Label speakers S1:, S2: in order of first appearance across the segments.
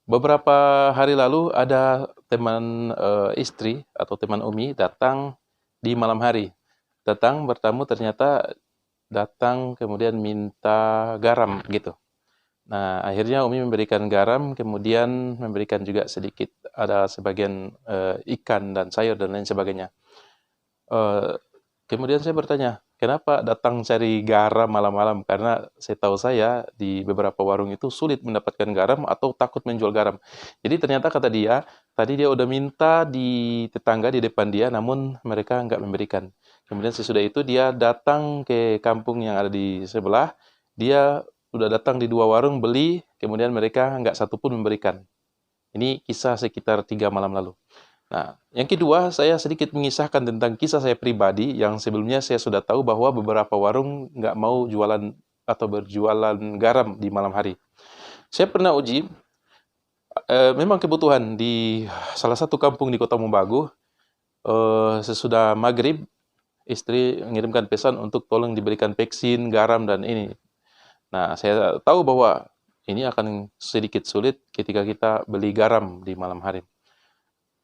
S1: Beberapa hari lalu ada teman istri atau teman Umi datang di malam hari. Datang bertamu ternyata datang kemudian minta garam gitu. Nah, akhirnya Umi memberikan garam, kemudian memberikan juga sedikit ada sebagian ikan dan sayur dan lain sebagainya. Eh, Kemudian saya bertanya, kenapa datang cari garam malam-malam? Karena saya tahu saya di beberapa warung itu sulit mendapatkan garam atau takut menjual garam. Jadi ternyata kata dia, tadi dia udah minta di tetangga di depan dia, namun mereka nggak memberikan. Kemudian sesudah itu dia datang ke kampung yang ada di sebelah, dia udah datang di dua warung beli, kemudian mereka nggak satu pun memberikan. Ini kisah sekitar 3 malam lalu. Nah, yang kedua, saya sedikit mengisahkan tentang kisah saya pribadi yang sebelumnya saya sudah tahu bahwa beberapa warung nggak mau jualan atau berjualan garam di malam hari. Saya pernah uji, memang kebutuhan di salah satu kampung di Kota Mobagu, sesudah maghrib, istri mengirimkan pesan untuk tolong diberikan vaksin, garam, dan ini. Nah, saya tahu bahwa ini akan sedikit sulit ketika kita beli garam di malam hari.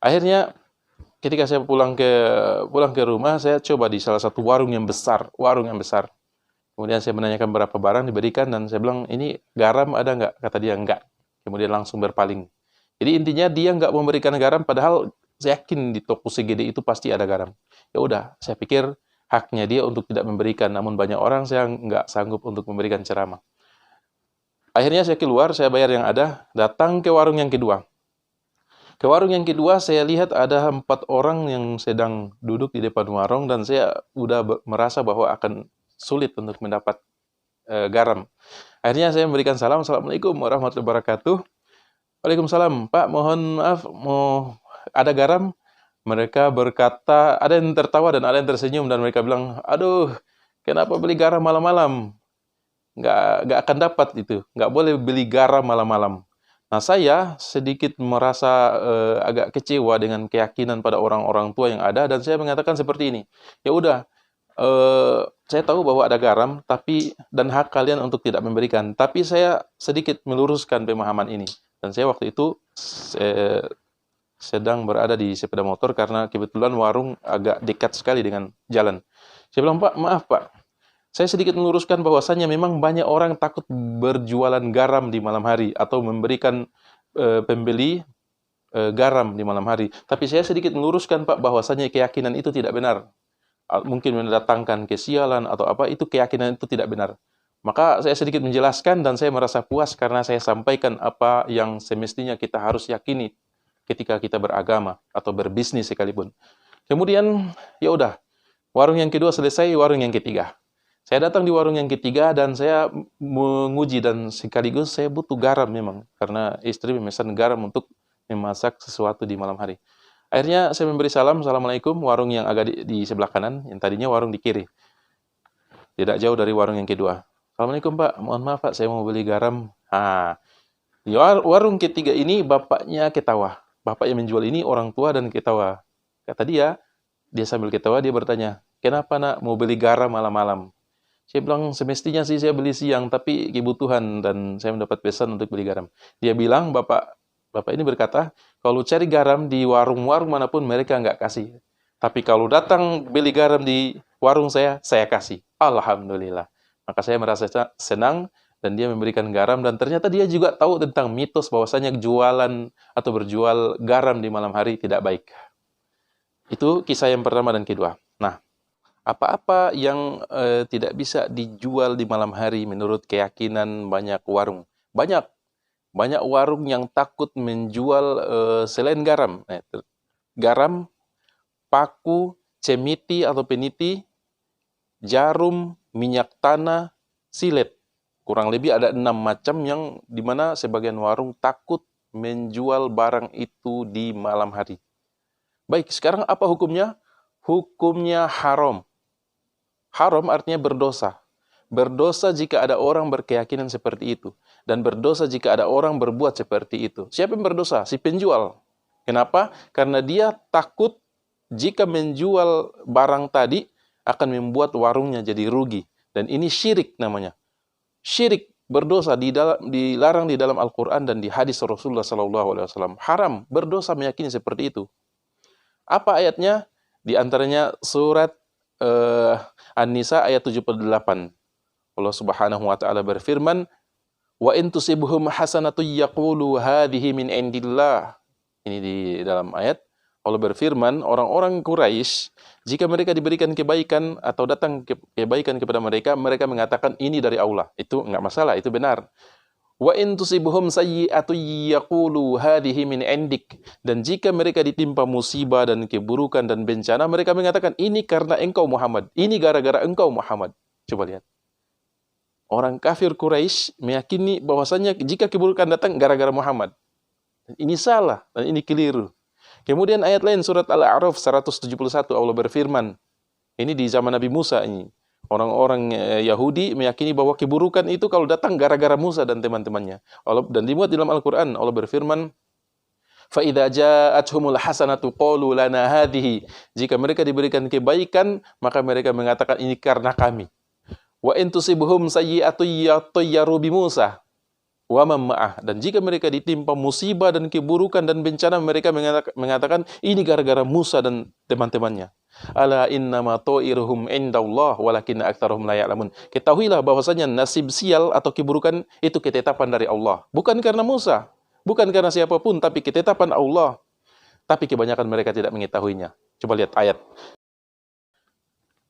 S1: Akhirnya ketika saya pulang ke rumah, saya coba di salah satu warung yang besar. Kemudian saya menanyakan berapa barang diberikan dan saya bilang, ini garam ada nggak? Kata dia enggak. Kemudian langsung berpaling. Jadi intinya dia nggak memberikan garam, padahal saya yakin di toko segede itu pasti ada garam. Ya udah, saya pikir haknya dia untuk tidak memberikan, namun banyak orang saya nggak sanggup untuk memberikan ceramah. Akhirnya saya keluar, saya bayar yang ada, datang ke warung yang kedua. Ke warung yang kedua, saya lihat ada 4 orang yang sedang duduk di depan warung dan saya udah merasa bahwa akan sulit untuk mendapat garam. Akhirnya saya memberikan salam, Assalamualaikum warahmatullahi wabarakatuh. Waalaikumsalam, Pak, mohon maaf, mau ada garam? Mereka berkata, ada yang tertawa dan ada yang tersenyum dan mereka bilang, aduh, kenapa beli garam malam-malam? Nggak akan dapat itu, nggak boleh beli garam malam-malam. Nah, saya sedikit merasa agak kecewa dengan keyakinan pada orang-orang tua yang ada dan saya mengatakan seperti ini. Ya udah, saya tahu bahwa ada garam, tapi dan hak kalian untuk tidak memberikan. Tapi saya sedikit meluruskan pemahaman ini. Dan saya waktu itu sedang berada di sepeda motor karena kebetulan warung agak dekat sekali dengan jalan. Saya bilang, Pak, maaf Pak, saya sedikit meluruskan bahwasannya memang banyak orang takut berjualan garam di malam hari atau memberikan pembeli garam di malam hari. Tapi saya sedikit meluruskan Pak bahwasanya keyakinan itu tidak benar. Mungkin mendatangkan kesialan atau apa, itu keyakinan itu tidak benar. Maka saya sedikit menjelaskan dan saya merasa puas karena saya sampaikan apa yang semestinya kita harus yakini ketika kita beragama atau berbisnis sekalipun. Kemudian ya udah, warung yang kedua selesai, warung yang ketiga. Saya datang di warung yang ketiga dan saya menguji dan sekaligus saya butuh garam memang karena istri memesan garam untuk memasak sesuatu di malam hari. Akhirnya saya memberi salam, Assalamualaikum, warung yang agak di sebelah kanan, yang tadinya warung di kiri. Tidak jauh dari warung yang kedua. Assalamualaikum Pak, mohon maaf Pak, saya mau beli garam. Di warung ketiga ini bapaknya ketawa. Bapak yang menjual ini orang tua dan ketawa. Kata dia sambil ketawa, dia bertanya, kenapa nak mau beli garam malam-malam? Saya bilang, semestinya sih saya beli siang, tapi kebutuhan dan saya mendapat pesan untuk beli garam. Dia bilang, Bapak ini berkata, kalau cari garam di warung-warung manapun mereka nggak kasih. Tapi kalau datang beli garam di warung saya kasih. Alhamdulillah. Maka saya merasa senang dan dia memberikan garam dan ternyata dia juga tahu tentang mitos bahwasanya jualan atau berjual garam di malam hari tidak baik. Itu kisah yang pertama dan kedua. Nah, apa-apa yang tidak bisa dijual di malam hari menurut keyakinan banyak warung. Banyak warung yang takut menjual selain garam. Garam, paku, cemiti atau peniti, jarum, minyak tanah, silet. Kurang lebih ada 6 macam yang dimana sebagian warung takut menjual barang itu di malam hari. Baik, sekarang apa hukumnya? Hukumnya haram. Haram artinya berdosa. Berdosa jika ada orang berkeyakinan seperti itu. Dan berdosa jika ada orang berbuat seperti itu. Siapa yang berdosa? Si penjual. Kenapa? Karena dia takut jika menjual barang tadi akan membuat warungnya jadi rugi. Dan ini syirik namanya. Syirik. berdosa dilarang di dalam Al-Qur'an dan di hadis Rasulullah SAW. Haram berdosa meyakini seperti itu. Apa ayatnya? Di antaranya surat An-Nisa ayat 78. Allah Subhanahu wa taala berfirman, "Wa in tusibhum hasanatu yaqulu hadhihi min indillah." Ini di dalam ayat Allah berfirman, orang-orang Quraisy jika mereka diberikan kebaikan atau datang kebaikan kepada mereka, mereka mengatakan ini dari Allah. Itu enggak masalah, itu benar. Wa in tusibhum sayyi'atu yaqulu hadhihi min indik. Dan jika mereka ditimpa musibah dan keburukan dan bencana, mereka mengatakan ini karena engkau Muhammad. Ini gara-gara engkau Muhammad. Coba lihat. Orang kafir Quraisy meyakini bahwasanya jika keburukan datang gara-gara Muhammad. Ini salah dan ini keliru. Kemudian ayat lain surat Al-A'raf 171 Allah berfirman. Ini di zaman Nabi Musa ini. Orang-orang Yahudi meyakini bahwa keburukan itu kalau datang gara-gara Musa dan teman-temannya. Dan dimuat dalam Al-Qur'an Allah berfirman, "Fa idza ja'atuhumul hasanatu qalu lana hadhihi." Jika mereka diberikan kebaikan, maka mereka mengatakan ini karena kami. Wa in tusibhum sayyi'atu yatayyaru bi Musa wa man ma'ah. Dan jika mereka ditimpa musibah dan keburukan dan bencana, mereka mengatakan ini gara-gara Musa dan teman-temannya. Ala innama ta'iruhum indallah walakinna aktsarahum la ya'lamun. Ketahuilah bahwasanya nasib sial atau keburukan itu ketetapan dari Allah, bukan karena Musa, bukan karena siapapun, tapi ketetapan Allah. Tapi kebanyakan mereka tidak mengetahuinya. Coba lihat ayat.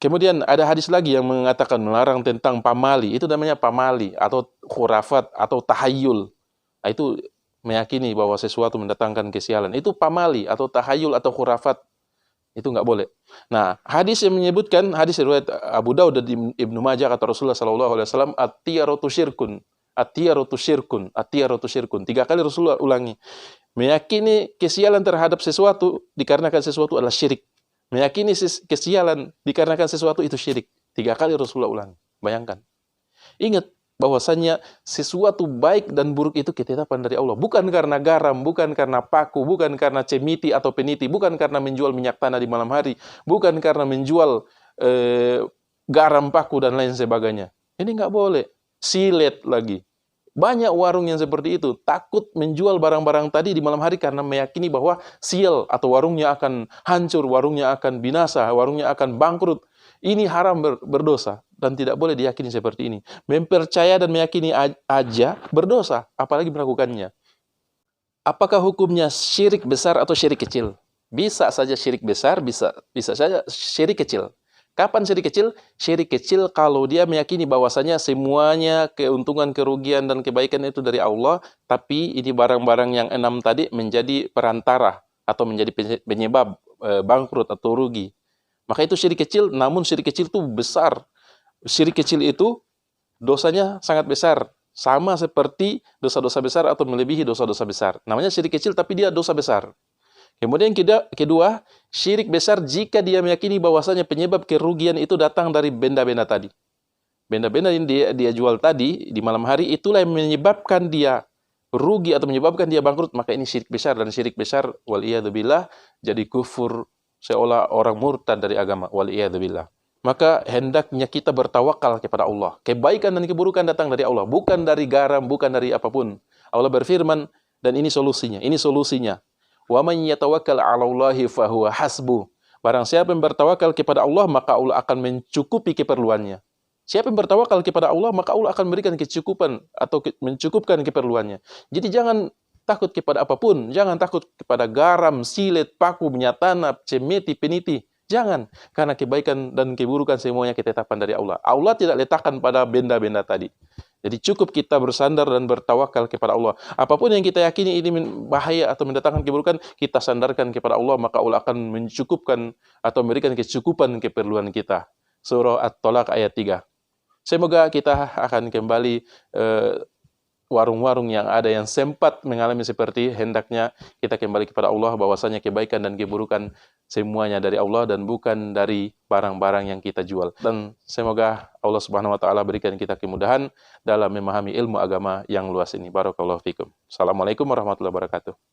S1: Kemudian ada hadis lagi yang mengatakan melarang tentang pamali. Itu namanya pamali atau khurafat atau tahayul. Nah, itu meyakini bahwa sesuatu mendatangkan kesialan. Itu pamali atau tahayul atau khurafat. Itu nggak boleh. Nah, hadis yang menyebutkan, hadis riwayat Abu Daud dan Ibnu Majah kata Rasulullah SAW, at-tiyaratu syirkun, at-tiyaratu syirkun, at-tiyaratu syirkun. 3 kali Rasulullah ulangi. Meyakini kesialan terhadap sesuatu dikarenakan sesuatu adalah syirik. Meyakini kesialan dikarenakan sesuatu itu syirik. 3 kali Rasulullah ulangi. Bayangkan. Ingat bahwasanya sesuatu baik dan buruk itu ketetapan dari Allah. Bukan karena garam, bukan karena paku, bukan karena cemiti atau peniti, bukan karena menjual minyak tanah di malam hari, bukan karena menjual garam, paku, dan lain sebagainya. Ini nggak boleh. Silet lagi. Banyak warung yang seperti itu, takut menjual barang-barang tadi di malam hari karena meyakini bahwa sial atau warungnya akan hancur, warungnya akan binasa, warungnya akan bangkrut. Ini haram berdosa dan tidak boleh diyakini seperti ini. Mempercaya dan meyakini aja berdosa, apalagi melakukannya. Apakah hukumnya syirik besar atau syirik kecil? Bisa saja syirik besar, bisa saja syirik kecil. Kapan syirik kecil? Syirik kecil kalau dia meyakini bahwasanya semuanya keuntungan, kerugian, dan kebaikan itu dari Allah, tapi ini barang-barang yang 6 tadi menjadi perantara atau menjadi penyebab bangkrut atau rugi. Maka itu syirik kecil, namun syirik kecil itu besar. Syirik kecil itu dosanya sangat besar. Sama seperti dosa-dosa besar atau melebihi dosa-dosa besar. Namanya syirik kecil tapi dia dosa besar. Kemudian kedua, syirik besar jika dia meyakini bahwasanya penyebab kerugian itu datang dari benda-benda tadi. Benda-benda yang dia jual tadi di malam hari itulah yang menyebabkan dia rugi atau menyebabkan dia bangkrut, maka ini syirik besar. Dan syirik besar waliyadzubillah jadi kufur, seolah orang murtad dari agama, waliyadzubillah. Maka hendaknya kita bertawakal kepada Allah. Kebaikan dan keburukan datang dari Allah, bukan dari garam, bukan dari apapun. Allah berfirman, dan ini solusinya. Wa man yatawakkal 'ala Allahi fa huwa hasbuh. Barang siapa yang bertawakal kepada Allah, maka Allah akan mencukupi keperluannya. Siapa yang bertawakal kepada Allah, maka Allah akan memberikan kecukupan atau mencukupkan keperluannya. Jadi jangan takut kepada apapun, jangan takut kepada garam, silet, paku, minyak tanah, cemeti, peniti. Jangan, karena kebaikan dan keburukan semuanya ketetapan dari Allah. Allah tidak letakkan pada benda-benda tadi. Jadi cukup kita bersandar dan bertawakal kepada Allah. Apapun yang kita yakini ini bahaya atau mendatangkan keburukan, kita sandarkan kepada Allah, maka Allah akan mencukupkan atau memberikan kecukupan keperluan kita. Surah At-Tolaq ayat 3. Semoga kita akan kembali warung-warung yang ada yang sempat mengalami seperti hendaknya kita kembali kepada Allah, bahwasanya kebaikan dan keburukan semuanya dari Allah dan bukan dari barang-barang yang kita jual. Dan semoga Allah Subhanahu wa taala berikan kita kemudahan dalam memahami ilmu agama yang luas ini. Barakallahu fikum. Assalamualaikum warahmatullahi wabarakatuh.